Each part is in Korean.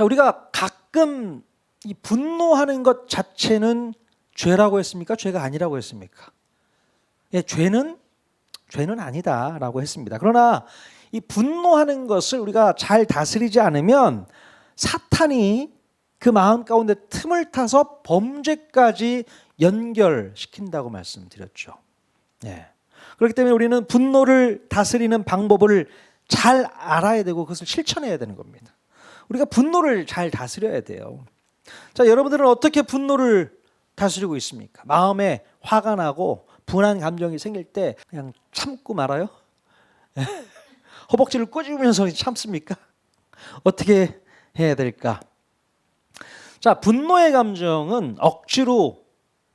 자, 우리가 가끔 이 분노하는 것 자체는 죄라고 했습니까? 죄가 아니라고 했습니까? 예, 죄는 아니다라고 했습니다. 그러나 이 분노하는 것을 우리가 잘 다스리지 않으면 사탄이 그 마음 가운데 틈을 타서 범죄까지 연결시킨다고 말씀드렸죠. 예. 그렇기 때문에 우리는 분노를 다스리는 방법을 잘 알아야 되고 그것을 실천해야 되는 겁니다. 우리가 분노를 잘 다스려야 돼요. 자, 여러분들은 어떻게 분노를 다스리고 있습니까? 마음에 화가 나고 분한 감정이 생길 때 그냥 참고 말아요? 허벅지를 꼬집으면서 참습니까? 어떻게 해야 될까? 자, 분노의 감정은 억지로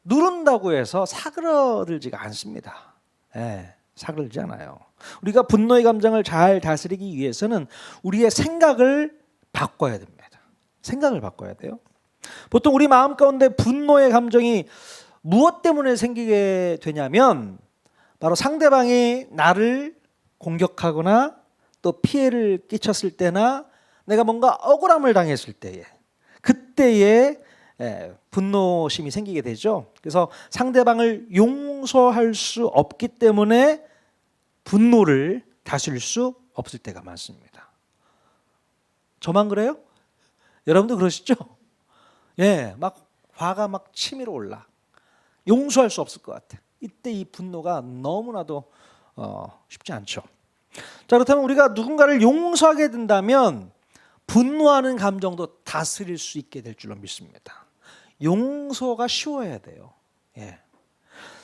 누른다고 해서 사그러들지가 않습니다. 예, 사그러들지 않아요. 우리가 분노의 감정을 잘 다스리기 위해서는 우리의 생각을 바꿔야 됩니다. 생각을 바꿔야 돼요. 보통 우리 마음 가운데 분노의 감정이 무엇 때문에 생기게 되냐면 바로 상대방이 나를 공격하거나 또 피해를 끼쳤을 때나 내가 뭔가 억울함을 당했을 때에 그때에 분노심이 생기게 되죠. 그래서 상대방을 용서할 수 없기 때문에 분노를 다스릴 수 없을 때가 많습니다. 저만 그래요? 여러분도 그러시죠? 예, 막 화가 막 치밀어 올라. 용서할 수 없을 것 같아. 이때 이 분노가 너무나도 쉽지 않죠. 자, 그렇다면 우리가 누군가를 용서하게 된다면 분노하는 감정도 다스릴 수 있게 될 줄로 믿습니다. 용서가 쉬워야 돼요. 예.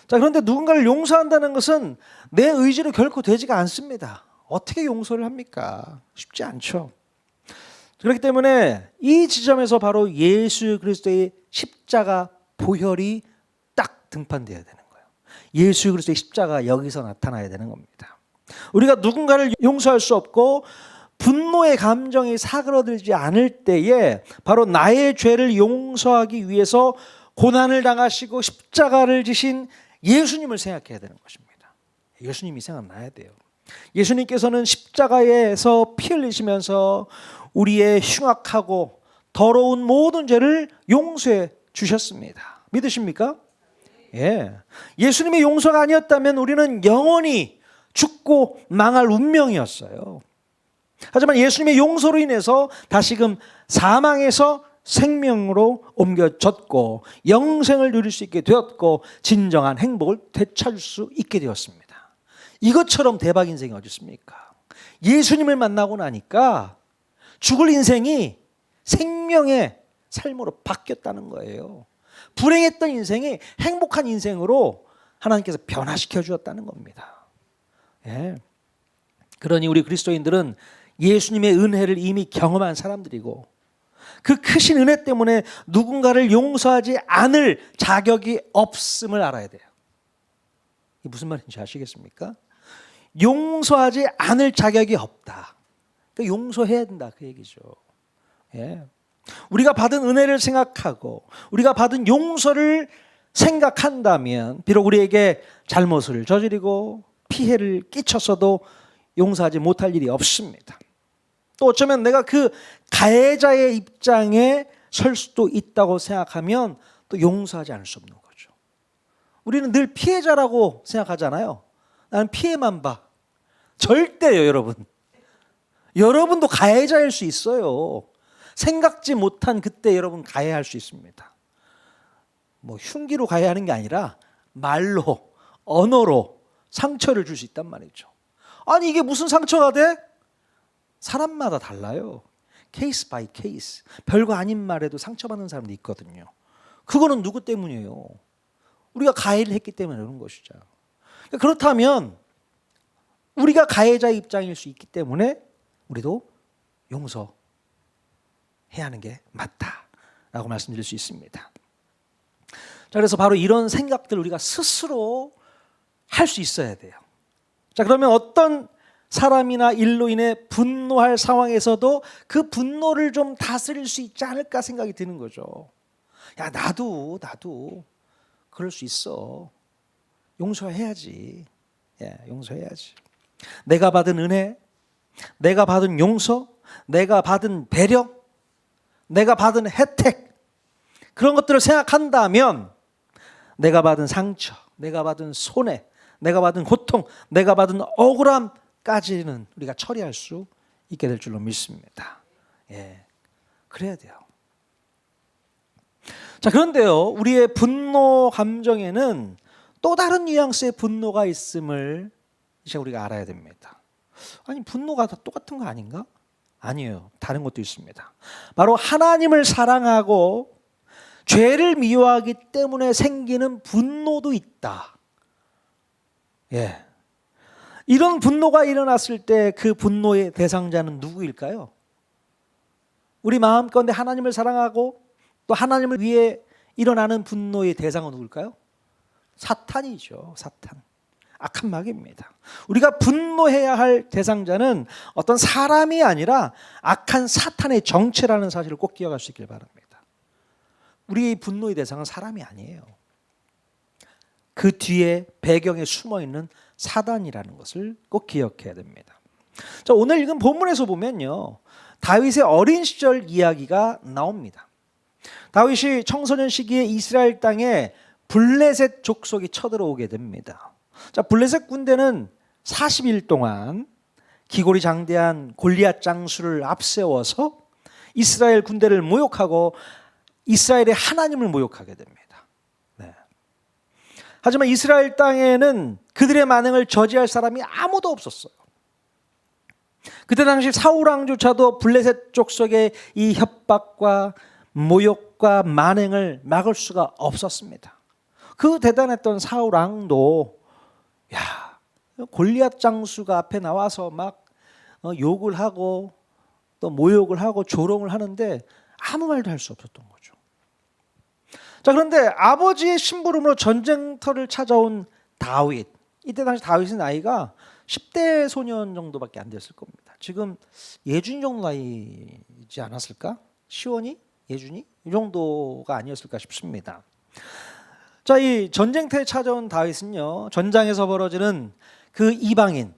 자, 그런데 누군가를 용서한다는 것은 내 의지로 결코 되지가 않습니다. 어떻게 용서를 합니까? 쉽지 않죠. 그렇기 때문에 이 지점에서 바로 예수 그리스도의 십자가 보혈이 딱 등판되어야 되는 거예요. 예수 그리스도의 십자가 여기서 나타나야 되는 겁니다. 우리가 누군가를 용서할 수 없고 분노의 감정이 사그러들지 않을 때에 바로 나의 죄를 용서하기 위해서 고난을 당하시고 십자가를 지신 예수님을 생각해야 되는 것입니다. 예수님이 생각나야 돼요. 예수님께서는 십자가에서 피 흘리시면서 우리의 흉악하고 더러운 모든 죄를 용서해 주셨습니다. 믿으십니까? 예. 예수님의 용서가 아니었다면 우리는 영원히 죽고 망할 운명이었어요. 하지만 예수님의 용서로 인해서 다시금 사망에서 생명으로 옮겨졌고 영생을 누릴 수 있게 되었고 진정한 행복을 되찾을 수 있게 되었습니다. 이것처럼 대박 인생이 어디 있습니까? 예수님을 만나고 나니까 죽을 인생이 생명의 삶으로 바뀌었다는 거예요. 불행했던 인생이 행복한 인생으로 하나님께서 변화시켜 주었다는 겁니다. 예. 그러니 우리 그리스도인들은 예수님의 은혜를 이미 경험한 사람들이고 그 크신 은혜 때문에 누군가를 용서하지 않을 자격이 없음을 알아야 돼요. 이게 무슨 말인지 아시겠습니까? 용서하지 않을 자격이 없다. 그러니까 용서해야 된다 그 얘기죠. 예. 우리가 받은 은혜를 생각하고 우리가 받은 용서를 생각한다면 비록 우리에게 잘못을 저지르고 피해를 끼쳤어도 용서하지 못할 일이 없습니다. 또 어쩌면 내가 그 가해자의 입장에 설 수도 있다고 생각하면 또 용서하지 않을 수 없는 거죠. 우리는 늘 피해자라고 생각하잖아요. 나는 피해만 봐. 절대요, 여러분. 여러분도 가해자일 수 있어요. 생각지 못한 그때 여러분 가해할 수 있습니다. 뭐 흉기로 가해하는 게 아니라 말로, 언어로 상처를 줄 수 있단 말이죠. 아니 이게 무슨 상처가 돼? 사람마다 달라요. 케이스 바이 케이스. 별거 아닌 말에도 상처받는 사람도 있거든요. 그거는 누구 때문이에요? 우리가 가해를 했기 때문에 그런 것이죠. 그렇다면 우리가 가해자 입장일 수 있기 때문에 우리도 용서해야 하는 게 맞다라고 말씀드릴 수 있습니다. 자, 그래서 바로 이런 생각들을 우리가 스스로 할 수 있어야 돼요. 자, 그러면 어떤 사람이나 일로 인해 분노할 상황에서도 그 분노를 좀 다스릴 수 있지 않을까 생각이 드는 거죠. 야, 나도 그럴 수 있어. 용서해야지. 예, 용서해야지. 내가 받은 은혜, 내가 받은 용서, 내가 받은 배려, 내가 받은 혜택, 그런 것들을 생각한다면 내가 받은 상처, 내가 받은 손해, 내가 받은 고통, 내가 받은 억울함까지는 우리가 처리할 수 있게 될 줄로 믿습니다. 예, 그래야 돼요. 자, 그런데요, 우리의 분노 감정에는 또 다른 뉘앙스의 분노가 있음을 이제 우리가 알아야 됩니다. 아니, 분노가 다 똑같은 거 아닌가? 아니에요. 다른 것도 있습니다. 바로 하나님을 사랑하고 죄를 미워하기 때문에 생기는 분노도 있다. 예. 이런 분노가 일어났을 때 그 분노의 대상자는 누구일까요? 우리 마음 가운데 하나님을 사랑하고 또 하나님을 위해 일어나는 분노의 대상은 누굴까요? 사탄이죠. 사탄. 악한 마귀입니다. 우리가 분노해야 할 대상자는 어떤 사람이 아니라 악한 사탄의 정체라는 사실을 꼭 기억할 수 있길 바랍니다. 우리의 분노의 대상은 사람이 아니에요. 그 뒤에 배경에 숨어있는 사단이라는 것을 꼭 기억해야 됩니다. 자, 오늘 읽은 본문에서 보면요, 다윗의 어린 시절 이야기가 나옵니다. 다윗이 청소년 시기에 이스라엘 땅에 블레셋 족속이 쳐들어오게 됩니다. 자, 블레셋 군대는 40일 동안 기골이 장대한 골리앗 장수를 앞세워서 이스라엘 군대를 모욕하고 이스라엘의 하나님을 모욕하게 됩니다. 네. 하지만 이스라엘 땅에는 그들의 만행을 저지할 사람이 아무도 없었어요. 그때 당시 사울 왕조차도 블레셋 족속의 이 협박과 모욕과 만행을 막을 수가 없었습니다. 그 대단했던 사울 왕도 골리앗 장수가 앞에 나와서 막 욕을 하고 또 모욕을 하고 조롱을 하는데 아무 말도 할 수 없었던 거죠. 자, 그런데 아버지의 심부름으로 전쟁터를 찾아온 다윗, 이때 당시 다윗의 나이가 10대 소년 정도밖에 안 됐을 겁니다. 지금 예준이 정도 나이지 않았을까? 시원이? 예준이? 이 정도가 아니었을까 싶습니다. 자, 이 전쟁터에 찾아온 다윗은요, 전장에서 벌어지는 그 이방인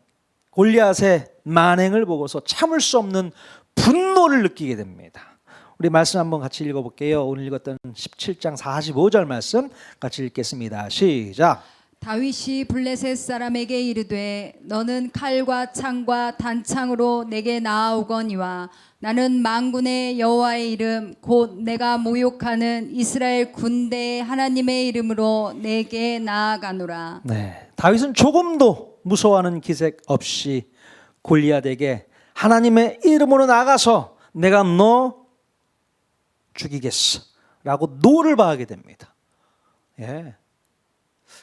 골리앗의 만행을 보고서 참을 수 없는 분노를 느끼게 됩니다. 우리 말씀 한번 같이 읽어볼게요. 오늘 읽었던 17장 45절 말씀 같이 읽겠습니다. 시작. 다윗이 블레셋 사람에게 이르되 너는 칼과 창과 단창으로 내게 나아오거니와 나는 만군의 여호와의 이름 곧 내가 모욕하는 이스라엘 군대의 하나님의 이름으로 내게 나아가노라. 네, 다윗은 조금도 무서워하는 기색 없이 골리앗에게 하나님의 이름으로 나가서 내가 너 죽이겠어 라고 노를 바하게 됩니다. 예.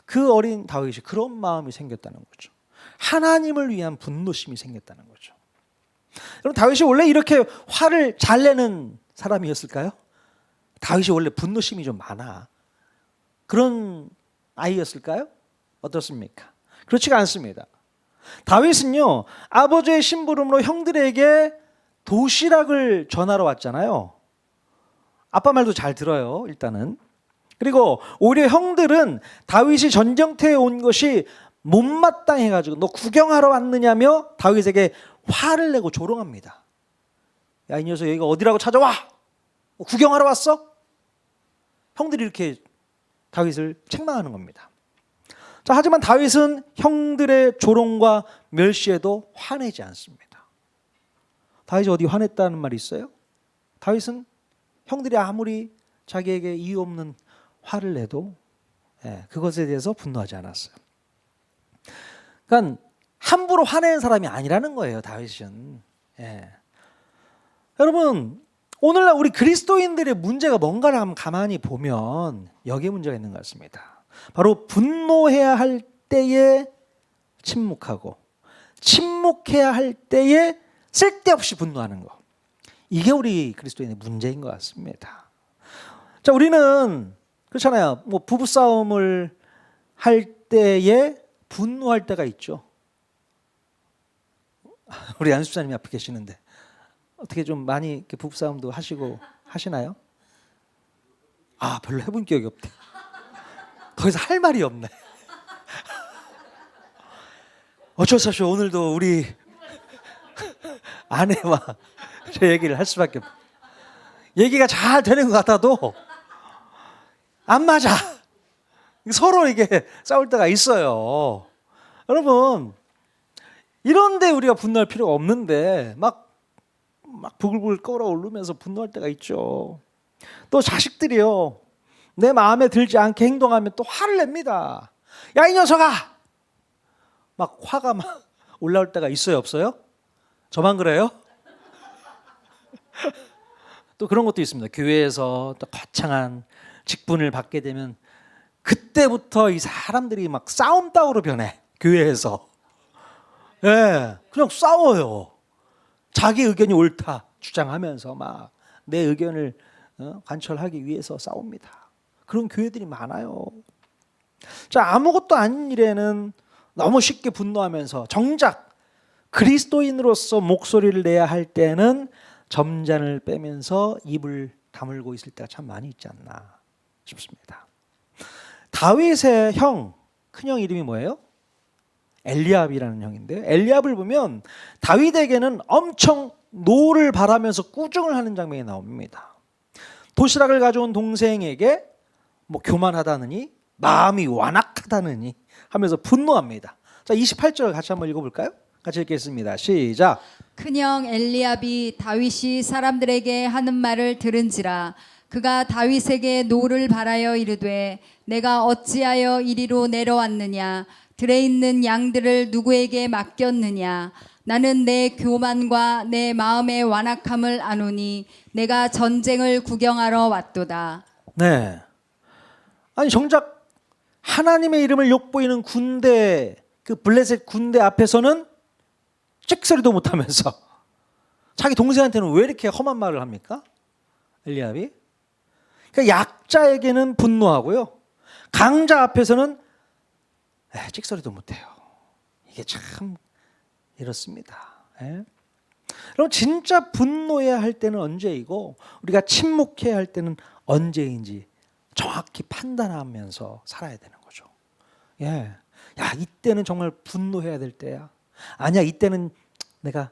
그 어린 다윗이 그런 마음이 생겼다는 거죠. 하나님을 위한 분노심이 생겼다는 거죠. 여러분, 다윗이 원래 이렇게 화를 잘 내는 사람이었을까요? 다윗이 원래 분노심이 좀 많아. 그런 아이였을까요? 어떻습니까? 그렇지가 않습니다. 다윗은요, 아버지의 심부름으로 형들에게 도시락을 전하러 왔잖아요. 아빠 말도 잘 들어요, 일단은. 그리고 오히려 형들은 다윗이 전쟁터에 온 것이 못마땅해가지고 너 구경하러 왔느냐며 다윗에게 화를 내고 조롱합니다. 야, 이 녀석 여기가 어디라고 찾아와? 구경하러 왔어? 형들이 이렇게 다윗을 책망하는 겁니다. 자, 하지만 다윗은 형들의 조롱과 멸시에도 화내지 않습니다. 다윗이 어디 화냈다는 말이 있어요? 다윗은 형들이 아무리 자기에게 이유 없는 화를 내도 그것에 대해서 분노하지 않았어요. 그러니까 함부로 화내는 사람이 아니라는 거예요, 다윗은. 여러분, 오늘날 우리 그리스도인들의 문제가 뭔가를 한번 가만히 보면 여기에 문제가 있는 것 같습니다. 바로 분노해야 할 때에 침묵하고 침묵해야 할 때에 쓸데없이 분노하는 거. 이게 우리 그리스도인의 문제인 것 같습니다. 자, 우리는 그렇잖아요. 뭐 부부싸움을 할 때에 분노할 때가 있죠. 우리 안수사님이 앞에 계시는데 어떻게 좀 많이 이렇게 부부싸움도 하시고 하시나요? 아, 별로 해본 기억이 없대. 더 이상 할 말이 없네. 어쩔 수 없이 오늘도 우리 아내와 저 얘기를 할 수밖에 없어요. 얘기가 잘 되는 것 같아도 안 맞아. 서로 이게 싸울 때가 있어요. 여러분, 이런데 우리가 분노할 필요가 없는데 막 부글부글 끓어오르면서 분노할 때가 있죠. 또 자식들이요, 내 마음에 들지 않게 행동하면 또 화를 냅니다. 야, 이 녀석아! 막 화가 막 올라올 때가 있어요, 없어요? 저만 그래요? 또 그런 것도 있습니다. 교회에서 또 거창한 직분을 받게 되면 그때부터 이 사람들이 막 싸움닭으로 변해. 교회에서. 예, 그냥 싸워요. 자기 의견이 옳다 주장하면서 막 내 의견을 관철하기 위해서 싸웁니다. 그런 교회들이 많아요. 자, 아무것도 아닌 일에는 너무 쉽게 분노하면서 정작 그리스도인으로서 목소리를 내야 할 때는 점잔을 빼면서 입을 다물고 있을 때가 참 많이 있지 않나 싶습니다. 다윗의 형, 큰형 이름이 뭐예요? 엘리압이라는 형인데요. 엘리압을 보면 다윗에게는 엄청 노를 바라면서 꾸중을 하는 장면이 나옵니다. 도시락을 가져온 동생에게 뭐 교만하다느니 마음이 완악하다느니 하면서 분노합니다. 자, 28절 같이 한번 읽어볼까요? 같이 읽겠습니다. 시작. 큰형 엘리압이 다윗이 사람들에게 하는 말을 들은지라 그가 다윗에게 노를 바라여 이르되 내가 어찌하여 이리로 내려왔느냐 들에 있는 양들을 누구에게 맡겼느냐 나는 내 교만과 내 마음의 완악함을 아노니 내가 전쟁을 구경하러 왔도다. 네. 아니 정작 하나님의 이름을 욕보이는 군대, 그 블레셋 군대 앞에서는 찍소리도 못하면서 자기 동생한테는 왜 이렇게 험한 말을 합니까? 엘리압이. 그러니까 약자에게는 분노하고요, 강자 앞에서는 찍소리도 못해요. 이게 참 이렇습니다. 예? 그럼 진짜 분노해야 할 때는 언제이고 우리가 침묵해야 할 때는 언제인지 정확히 판단하면서 살아야 되는 거죠. 예, 야, 이때는 정말 분노해야 될 때야. 아니야, 이때는 내가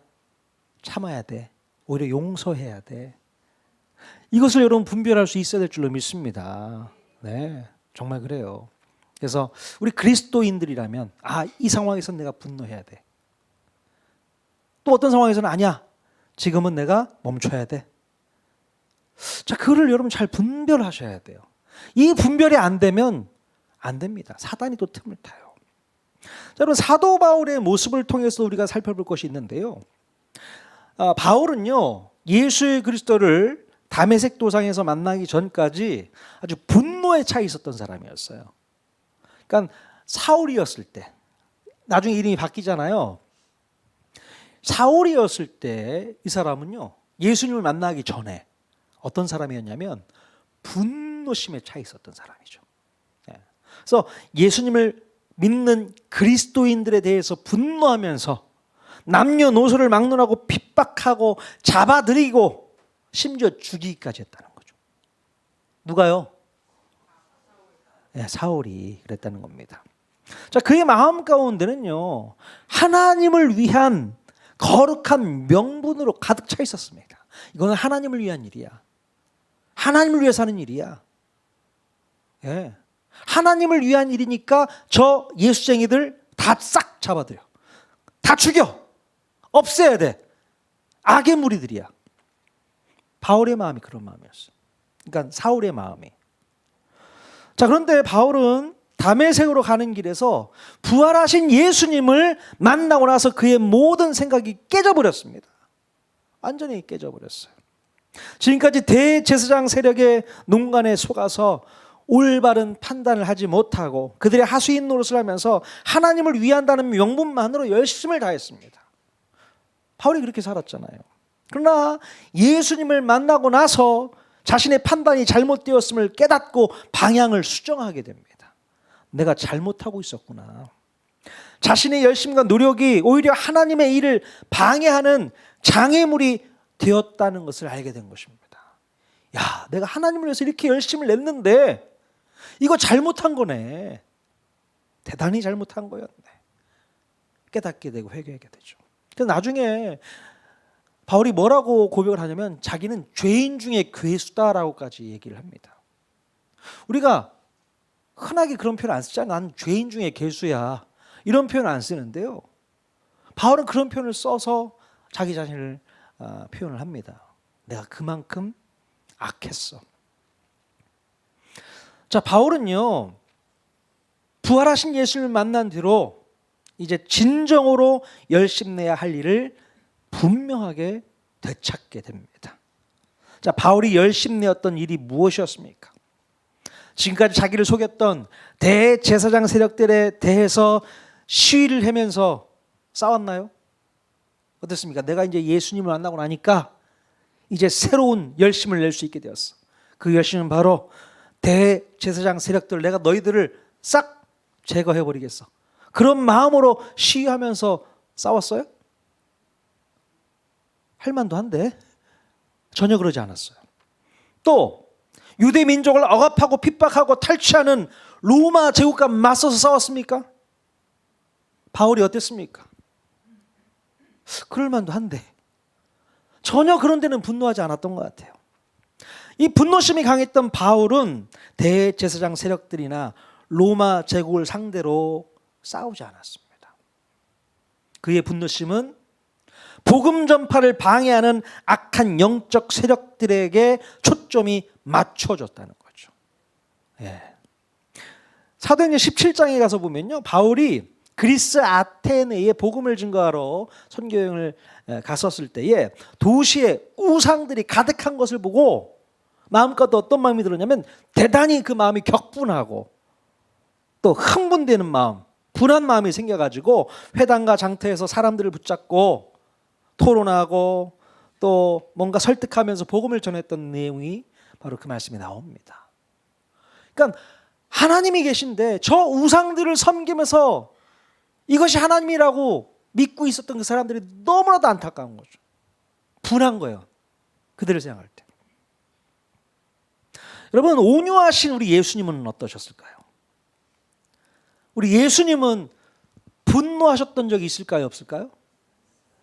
참아야 돼. 오히려 용서해야 돼. 이것을 여러분 분별할 수 있어야 될 줄로 믿습니다. 네, 정말 그래요. 그래서 우리 그리스도인들이라면 이 상황에서 내가 분노해야 돼. 또 어떤 상황에서는 아니야, 지금은 내가 멈춰야 돼. 자, 그거를 여러분 잘 분별하셔야 돼요. 이 분별이 안 되면 안 됩니다. 사단이 또 틈을 타요. 자, 여러분 사도 바울의 모습을 통해서 우리가 살펴볼 것이 있는데요. 바울은요, 예수 그리스도를 다메섹 도상에서 만나기 전까지 아주 분노에 차 있었던 사람이었어요. 그러니까 사울이었을 때, 나중에 이름이 바뀌잖아요. 사울이었을 때 이 사람은요, 예수님을 만나기 전에 어떤 사람이었냐면 분노심에 차 있었던 사람이죠. 그래서 예수님을 믿는 그리스도인들에 대해서 분노하면서 남녀노소를 막론하고 핍박하고 잡아들이고 심지어 죽이기까지 했다는 거죠. 누가요? 사울이 그랬다는 겁니다. 자, 그의 마음 가운데는요, 하나님을 위한 거룩한 명분으로 가득 차 있었습니다. 이거는 하나님을 위한 일이야. 하나님을 위해 사는 일이야. 예. 하나님을 위한 일이니까 저 예수쟁이들 다 싹 잡아들여. 다 죽여. 없애야 돼. 악의 무리들이야. 바울의 마음이 그런 마음이었어요. 그러니까 사울의 마음이. 자, 그런데 바울은 다메섹으로 가는 길에서 부활하신 예수님을 만나고 나서 그의 모든 생각이 깨져버렸습니다. 완전히 깨져버렸어요. 지금까지 대제사장 세력의 농간에 속아서 올바른 판단을 하지 못하고 그들의 하수인 노릇을 하면서 하나님을 위한다는 명분만으로 열심을 다했습니다. 바울이 그렇게 살았잖아요. 그러나 예수님을 만나고 나서 자신의 판단이 잘못되었음을 깨닫고 방향을 수정하게 됩니다. 내가 잘못하고 있었구나. 자신의 열심과 노력이 오히려 하나님의 일을 방해하는 장애물이 되었다는 것을 알게 된 것입니다. 야, 내가 하나님을 위해서 이렇게 열심을 냈는데 이거 잘못한 거네. 대단히 잘못한 거였네. 깨닫게 되고 회개하게 되죠. 그래서 나중에 바울이 뭐라고 고백을 하냐면 자기는 죄인 중에 괴수다라고까지 얘기를 합니다. 우리가 흔하게 그런 표현 안 쓰잖아요. 난 죄인 중에 괴수야. 이런 표현 안 쓰는데요. 바울은 그런 표현을 써서 자기 자신을 표현을 합니다. 내가 그만큼 악했어. 자, 바울은요, 부활하신 예수님을 만난 뒤로 이제 진정으로 열심내야 할 일을 분명하게 되찾게 됩니다. 자, 바울이 열심내었던 일이 무엇이었습니까? 지금까지 자기를 속였던 대제사장 세력들에 대해서 시위를 하면서 싸웠나요? 어떻습니까? 내가 이제 예수님을 만나고 나니까 이제 새로운 열심을 낼 수 있게 되었어. 그 열심은 바로 대제사장 세력들, 내가 너희들을 싹 제거해버리겠어. 그런 마음으로 시위하면서 싸웠어요? 할 만도 한데 전혀 그러지 않았어요. 또 유대 민족을 억압하고 핍박하고 탈취하는 로마 제국과 맞서서 싸웠습니까? 바울이 어땠습니까? 그럴 만도 한데 전혀 그런 데는 분노하지 않았던 것 같아요. 이 분노심이 강했던 바울은 대제사장 세력들이나 로마 제국을 상대로 싸우지 않았습니다. 그의 분노심은 복음 전파를 방해하는 악한 영적 세력들에게 초점이 맞춰졌다는 거죠. 예. 사도행전 17장에 가서 보면요, 바울이 그리스 아테네에 복음을 증거하러 선교여행을 갔었을 때에 도시에 우상들이 가득한 것을 보고 마음껏 어떤 마음이 들었냐면 대단히 그 마음이 격분하고 또 흥분되는 마음, 분한 마음이 생겨가지고 회당과 장터에서 사람들을 붙잡고 토론하고 또 뭔가 설득하면서 복음을 전했던 내용이 바로 그 말씀이 나옵니다. 그러니까 하나님이 계신데 저 우상들을 섬기면서 이것이 하나님이라고 믿고 있었던 그 사람들이 너무나도 안타까운 거죠. 분한 거예요. 그들을 생각할 때. 여러분, 온유하신 우리 예수님은 어떠셨을까요? 우리 예수님은 분노하셨던 적이 있을까요? 없을까요?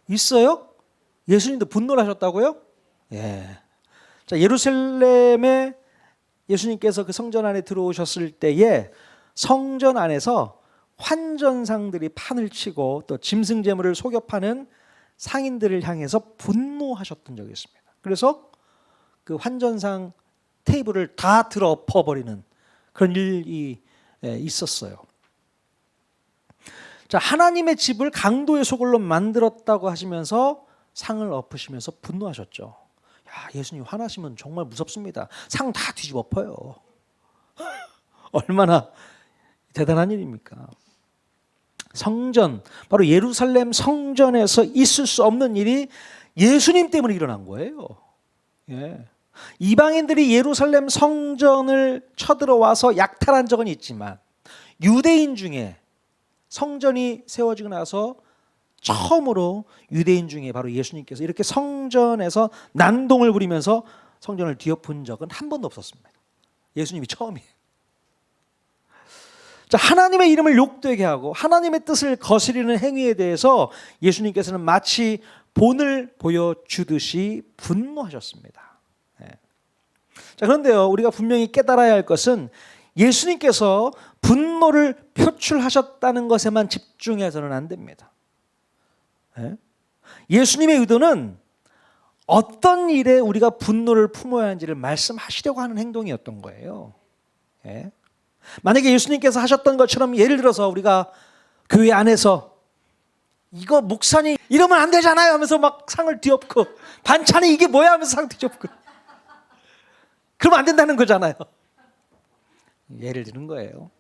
있어요? 예수님도 분노를 하셨다고요? 예. 자, 예루살렘에 예수님께서 그 성전 안에 들어오셨을 때에 성전 안에서 환전상들이 판을 치고 또 짐승 제물을 속여 파는 상인들을 향해서 분노하셨던 적이 있습니다. 그래서 그 환전상 테이블을 다 들어 엎어버리는 그런 일이 있었어요. 자, 하나님의 집을 강도의 소굴로 만들었다고 하시면서 상을 엎으시면서 분노하셨죠. 야, 예수님 화나시면 정말 무섭습니다. 상 다 뒤집어 엎어요. 얼마나 대단한 일입니까? 성전, 바로 예루살렘 성전에서 있을 수 없는 일이 예수님 때문에 일어난 거예요. 예. 이방인들이 예루살렘 성전을 쳐들어와서 약탈한 적은 있지만 유대인 중에 성전이 세워지고 나서 처음으로 유대인 중에 바로 예수님께서 이렇게 성전에서 난동을 부리면서 성전을 뒤엎은 적은 한 번도 없었습니다. 예수님이 처음이에요. 자, 하나님의 이름을 욕되게 하고 하나님의 뜻을 거스리는 행위에 대해서 예수님께서는 마치 본을 보여주듯이 분노하셨습니다. 네. 자, 그런데요, 우리가 분명히 깨달아야 할 것은 예수님께서 분노를 표출하셨다는 것에만 집중해서는 안 됩니다. 네. 예수님의 의도는 어떤 일에 우리가 분노를 품어야 하는지를 말씀하시려고 하는 행동이었던 거예요. 네. 만약에 예수님께서 하셨던 것처럼 예를 들어서 우리가 교회 안에서 이거 목사님 이러면 안 되잖아요 하면서 막 상을 뒤엎고 반찬이 이게 뭐야 하면서 상 뒤엎고 그러면 안 된다는 거잖아요. 예를 드는 거예요.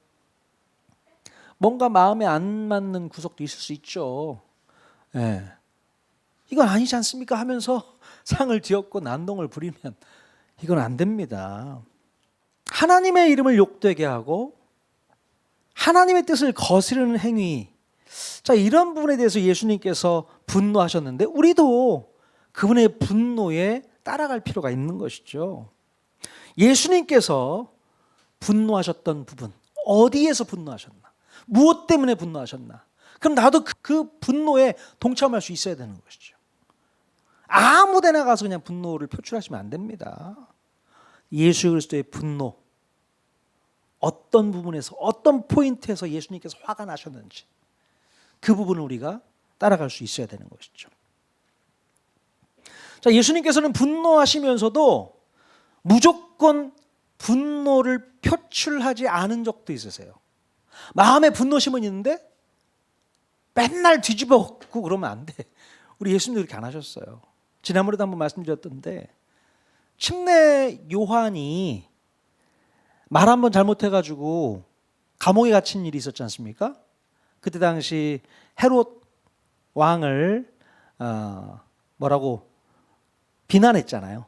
뭔가 마음에 안 맞는 구석도 있을 수 있죠. 예. 이건 아니지 않습니까 하면서 상을 뒤엎고 난동을 부리면 이건 안 됩니다. 하나님의 이름을 욕되게 하고 하나님의 뜻을 거스르는 행위, 자, 이런 부분에 대해서 예수님께서 분노하셨는데 우리도 그분의 분노에 따라갈 필요가 있는 것이죠. 예수님께서 분노하셨던 부분, 어디에서 분노하셨나? 무엇 때문에 분노하셨나? 그럼 나도 그 분노에 동참할 수 있어야 되는 것이죠. 아무데나 가서 그냥 분노를 표출하시면 안 됩니다. 예수 그리스도의 분노, 어떤 부분에서 어떤 포인트에서 예수님께서 화가 나셨는지 그 부분을 우리가 따라갈 수 있어야 되는 것이죠. 자, 예수님께서는 분노하시면서도 무조건 분노를 표출하지 않은 적도 있으세요. 마음에 분노심은 있는데 맨날 뒤집어 엎고 그러면 안 돼. 우리 예수님도 그렇게 안 하셨어요. 지난번에도 한번 말씀드렸던데 침례 요한이 말 한번 잘못해가지고 감옥에 갇힌 일이 있었지 않습니까? 그때 당시 헤롯 왕을 뭐라고 비난했잖아요.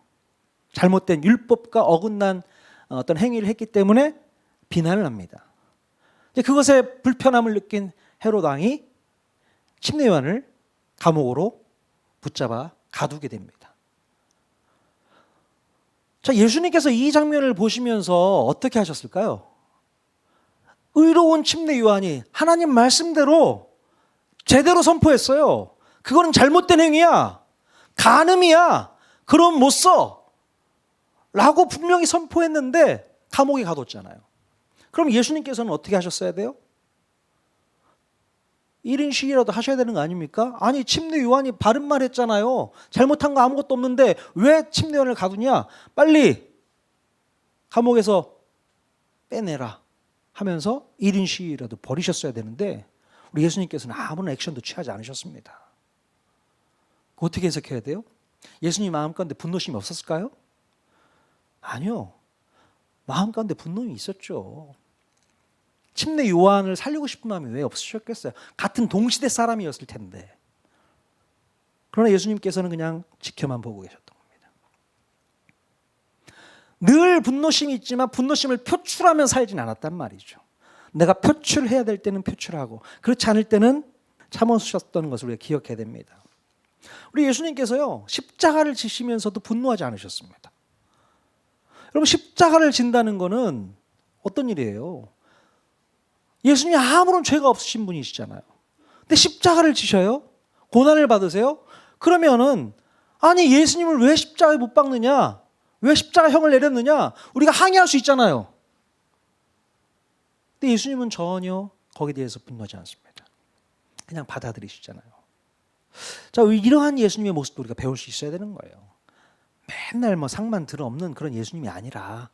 잘못된 율법과 어긋난 어떤 행위를 했기 때문에 비난을 합니다. 그것에 불편함을 느낀 헤롯 왕이 침례 요한을 감옥으로 붙잡아 가두게 됩니다. 자, 예수님께서 이 장면을 보시면서 어떻게 하셨을까요? 의로운 침례 요한이 하나님 말씀대로 제대로 선포했어요. 그거는 잘못된 행위야. 간음이야. 그럼 못 써. 라고 분명히 선포했는데 감옥에 가뒀잖아요. 그럼 예수님께서는 어떻게 하셨어야 돼요? 1인 시위라도 하셔야 되는 거 아닙니까? 아니, 침례 요한이 바른 말 했잖아요. 잘못한 거 아무것도 없는데 왜 침례 요한을 가두냐? 빨리 감옥에서 빼내라 하면서 1인 시위라도 벌이셨어야 되는데 우리 예수님께서는 아무런 액션도 취하지 않으셨습니다. 어떻게 해석해야 돼요? 예수님 마음 가운데 분노심이 없었을까요? 아니요. 마음 가운데 분노심이 있었죠. 침례 요한을 살리고 싶은 마음이 왜 없으셨겠어요? 같은 동시대 사람이었을 텐데. 그러나 예수님께서는 그냥 지켜만 보고 계셨던 겁니다. 늘 분노심이 있지만 분노심을 표출하면 살진 않았단 말이죠. 내가 표출해야 될 때는 표출하고 그렇지 않을 때는 참으셨던 것을 우리가 기억해야 됩니다. 우리 예수님께서요, 십자가를 지시면서도 분노하지 않으셨습니다. 여러분, 십자가를 진다는 것은 어떤 일이에요? 예수님이 아무런 죄가 없으신 분이시잖아요. 근데 십자가를 지셔요? 고난을 받으세요? 그러면은 아니, 예수님을 왜 십자가에 못 박느냐? 왜 십자가형을 내렸느냐? 우리가 항의할 수 있잖아요. 근데 예수님은 전혀 거기에 대해서 분노하지 않습니다. 그냥 받아들이시잖아요. 자, 이러한 예수님의 모습도 우리가 배울 수 있어야 되는 거예요. 맨날 뭐 상만 들어없는 그런 예수님이 아니라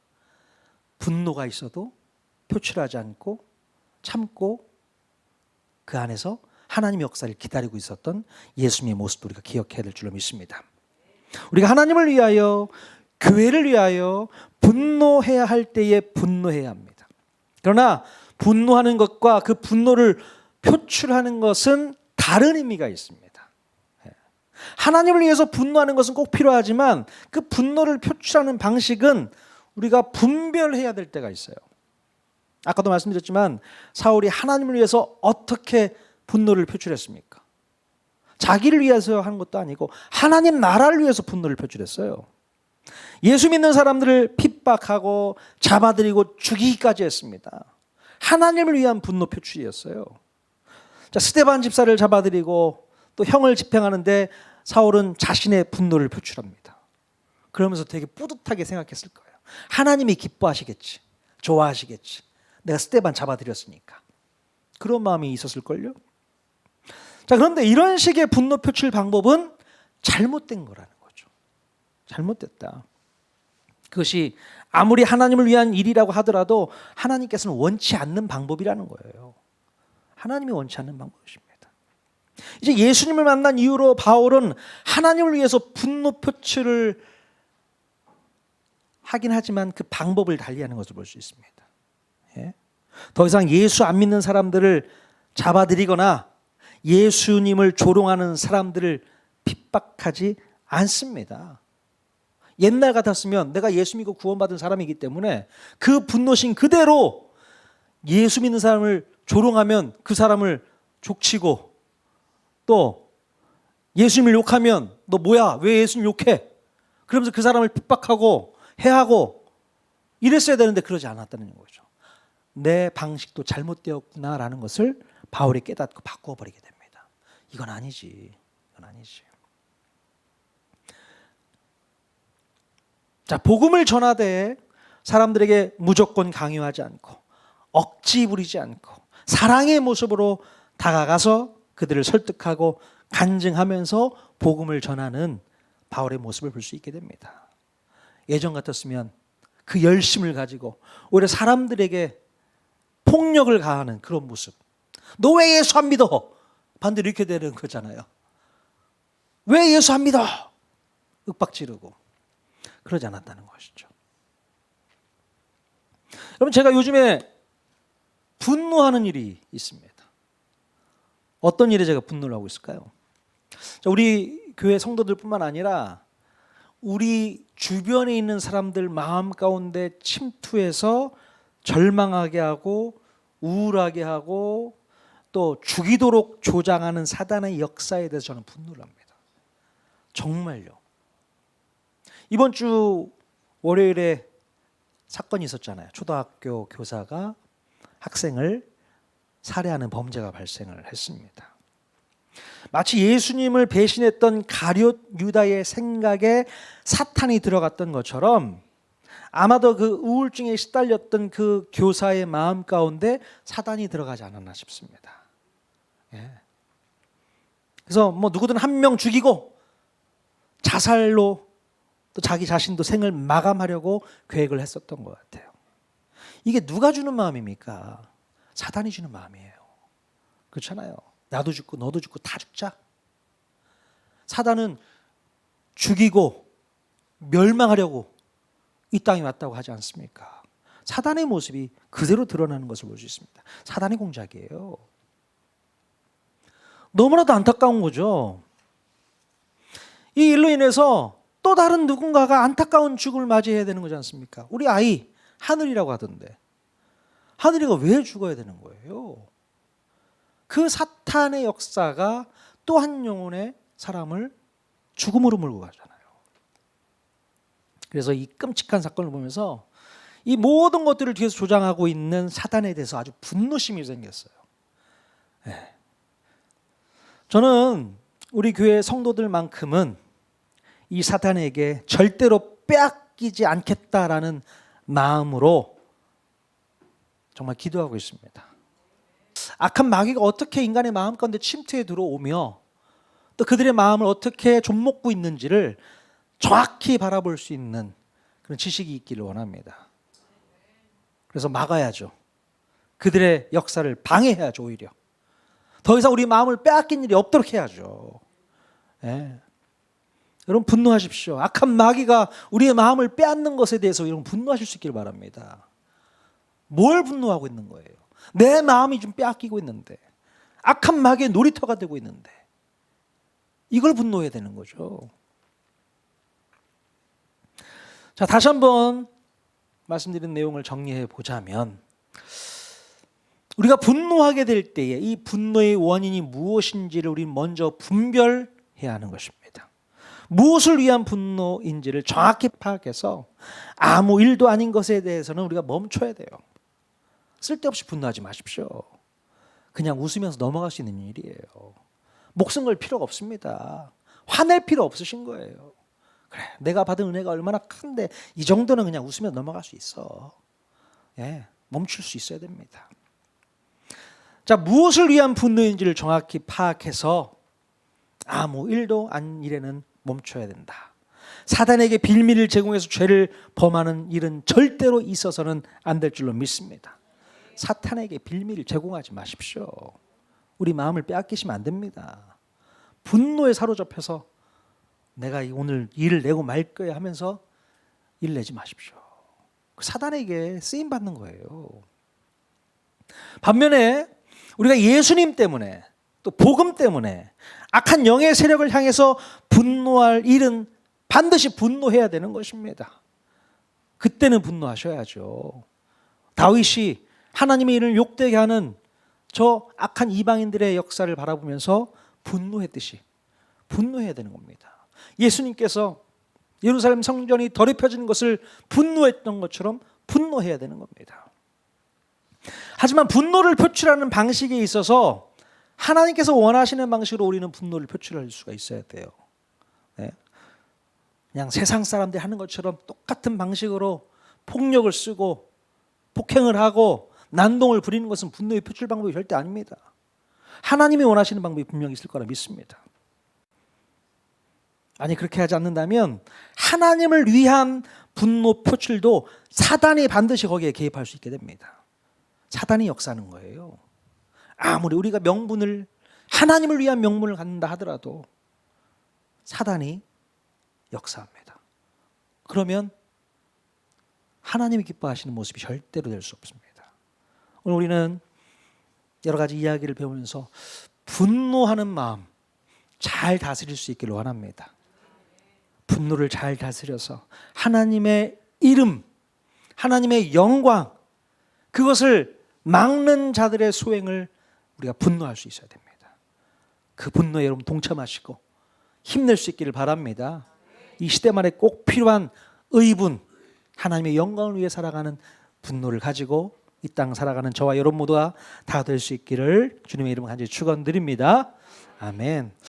분노가 있어도 표출하지 않고 참고 그 안에서 하나님의 역사를 기다리고 있었던 예수님의 모습도 우리가 기억해야 될 줄로 믿습니다. 우리가 하나님을 위하여, 교회를 위하여 분노해야 할 때에 분노해야 합니다. 그러나 분노하는 것과 그 분노를 표출하는 것은 다른 의미가 있습니다. 하나님을 위해서 분노하는 것은 꼭 필요하지만 그 분노를 표출하는 방식은 우리가 분별해야 될 때가 있어요. 아까도 말씀드렸지만 사울이 하나님을 위해서 어떻게 분노를 표출했습니까? 자기를 위해서 하는 것도 아니고 하나님 나라를 위해서 분노를 표출했어요. 예수 믿는 사람들을 핍박하고 잡아들이고 죽이기까지 했습니다. 하나님을 위한 분노 표출이었어요. 자, 스데반 집사를 잡아들이고 또 형을 집행하는데 사울은 자신의 분노를 표출합니다. 그러면서 되게 뿌듯하게 생각했을 거예요. 하나님이 기뻐하시겠지. 좋아하시겠지. 내가 스데반 잡아들였으니까. 그런 마음이 있었을걸요. 자, 그런데 이런 식의 분노 표출 방법은 잘못된 거라는 거죠. 잘못됐다. 그것이 아무리 하나님을 위한 일이라고 하더라도 하나님께서는 원치 않는 방법이라는 거예요. 하나님이 원치 않는 방법이십니다. 이제 예수님을 만난 이후로 바울은 하나님을 위해서 분노 표출을 하긴 하지만 그 방법을 달리하는 것을 볼 수 있습니다. 예? 더 이상 예수 안 믿는 사람들을 잡아들이거나 예수님을 조롱하는 사람들을 핍박하지 않습니다. 옛날 같았으면 내가 예수 믿고 구원받은 사람이기 때문에 그 분노심 그대로 예수 믿는 사람을 조롱하면 그 사람을 족치고 또 예수님을 욕하면 너 뭐야? 왜 예수님 욕해? 그러면서 그 사람을 핍박하고 해하고 이랬어야 되는데 그러지 않았다는 거죠. 내 방식도 잘못되었구나라는 것을 바울이 깨닫고 바꿔버리게 됩니다. 이건 아니지. 이건 아니지. 자, 복음을 전하되 사람들에게 무조건 강요하지 않고 억지 부리지 않고 사랑의 모습으로 다가가서 그들을 설득하고 간증하면서 복음을 전하는 바울의 모습을 볼 수 있게 됩니다. 예전 같았으면 그 열심을 가지고 오히려 사람들에게 폭력을 가하는 그런 모습. 너 왜 예수 안 믿어? 반대로 이렇게 되는 거잖아요. 왜 예수 안 믿어? 윽박 지르고. 그러지 않았다는 것이죠. 여러분, 제가 요즘에 분노하는 일이 있습니다. 어떤 일에 제가 분노를 하고 있을까요? 우리 교회 성도들뿐만 아니라 우리 주변에 있는 사람들 마음 가운데 침투해서 절망하게 하고 우울하게 하고 또 죽이도록 조장하는 사단의 역사에 대해서 저는 분노를 합니다. 정말요. 이번 주 월요일에 사건이 있었잖아요. 초등학교 교사가 학생을 살해하는 범죄가 발생을 했습니다. 마치 예수님을 배신했던 가룟 유다의 생각에 사탄이 들어갔던 것처럼 아마도 그 우울증에 시달렸던 그 교사의 마음 가운데 사단이 들어가지 않았나 싶습니다. 예. 그래서 뭐 누구든 한 명 죽이고 자살로 또 자기 자신도 생을 마감하려고 계획을 했었던 것 같아요. 이게 누가 주는 마음입니까? 사단이 주는 마음이에요. 그렇잖아요. 나도 죽고 너도 죽고 다 죽자. 사단은 죽이고 멸망하려고 이 땅에 왔다고 하지 않습니까? 사단의 모습이 그대로 드러나는 것을 볼 수 있습니다. 사단의 공작이에요. 너무나도 안타까운 거죠. 이 일로 인해서 또 다른 누군가가 안타까운 죽음을 맞이해야 되는 거지 않습니까? 우리 아이 하늘이라고 하던데 하늘이가 왜 죽어야 되는 거예요? 그 사탄의 역사가 또 한 영혼의 사람을 죽음으로 몰고 가잖아요. 그래서 이 끔찍한 사건을 보면서 이 모든 것들을 뒤에서 조장하고 있는 사단에 대해서 아주 분노심이 생겼어요. 네. 저는 우리 교회 성도들만큼은 이 사탄에게 절대로 빼앗기지 않겠다라는 마음으로 정말 기도하고 있습니다. 악한 마귀가 어떻게 인간의 마음 가운데 침투해 들어오며 또 그들의 마음을 어떻게 좀먹고 있는지를 정확히 바라볼 수 있는 그런 지식이 있기를 원합니다. 그래서 막아야죠. 그들의 역사를 방해해야죠. 오히려 더 이상 우리 마음을 빼앗긴 일이 없도록 해야죠. 예. 여러분 분노하십시오. 악한 마귀가 우리의 마음을 빼앗는 것에 대해서 여러분 분노하실 수 있기를 바랍니다. 뭘 분노하고 있는 거예요? 내 마음이 좀 빼앗기고 있는데 악한 마귀의 놀이터가 되고 있는데 이걸 분노해야 되는 거죠. 자, 다시 한번 말씀드린 내용을 정리해 보자면 우리가 분노하게 될 때에 이 분노의 원인이 무엇인지를 우리 먼저 분별해야 하는 것입니다. 무엇을 위한 분노인지를 정확히 파악해서 아무 일도 아닌 것에 대해서는 우리가 멈춰야 돼요. 쓸데없이 분노하지 마십시오. 그냥 웃으면서 넘어갈 수 있는 일이에요. 목숨 걸 필요가 없습니다. 화낼 필요 없으신 거예요. 그래, 내가 받은 은혜가 얼마나 큰데 이 정도는 그냥 웃으면 넘어갈 수 있어. 예, 멈출 수 있어야 됩니다. 자, 무엇을 위한 분노인지를 정확히 파악해서 아무 일도 아닌 일에는 멈춰야 된다. 사단에게 빌미를 제공해서 죄를 범하는 일은 절대로 있어서는 안 될 줄로 믿습니다. 사탄에게 빌미를 제공하지 마십시오. 우리 마음을 빼앗기시면 안 됩니다. 분노에 사로잡혀서 내가 오늘 일을 내고 말 거야 하면서 일 내지 마십시오. 사단에게 쓰임 받는 거예요. 반면에 우리가 예수님 때문에 또 복음 때문에 악한 영의 세력을 향해서 분노할 일은 반드시 분노해야 되는 것입니다. 그때는 분노하셔야죠. 다윗이 하나님의 일을 욕되게 하는 저 악한 이방인들의 역사를 바라보면서 분노했듯이 분노해야 되는 겁니다. 예수님께서 예루살렘 성전이 더럽혀지는 것을 분노했던 것처럼 분노해야 되는 겁니다. 하지만 분노를 표출하는 방식에 있어서 하나님께서 원하시는 방식으로 우리는 분노를 표출할 수가 있어야 돼요. 네. 그냥 세상 사람들이 하는 것처럼 똑같은 방식으로 폭력을 쓰고 폭행을 하고 난동을 부리는 것은 분노의 표출 방법이 절대 아닙니다. 하나님이 원하시는 방법이 분명히 있을 거라 믿습니다. 아니 그렇게 하지 않는다면 하나님을 위한 분노 표출도 사단이 반드시 거기에 개입할 수 있게 됩니다. 사단이 역사하는 거예요. 아무리 우리가 명분을 하나님을 위한 명분을 갖는다 하더라도 사단이 역사합니다. 그러면 하나님이 기뻐하시는 모습이 절대로 될 수 없습니다. 오늘 우리는 여러 가지 이야기를 배우면서 분노하는 마음 잘 다스릴 수 있기를 원합니다. 분노를 잘 다스려서 하나님의 이름, 하나님의 영광, 그것을 막는 자들의 소행을 우리가 분노할 수 있어야 됩니다. 그 분노에 여러분 동참하시고 힘낼 수 있기를 바랍니다. 이 시대만에 꼭 필요한 의분, 하나님의 영광을 위해 살아가는 분노를 가지고 이 땅 살아가는 저와 여러분 모두가 다 될 수 있기를 주님의 이름으로 간절히 축원드립니다. 아멘.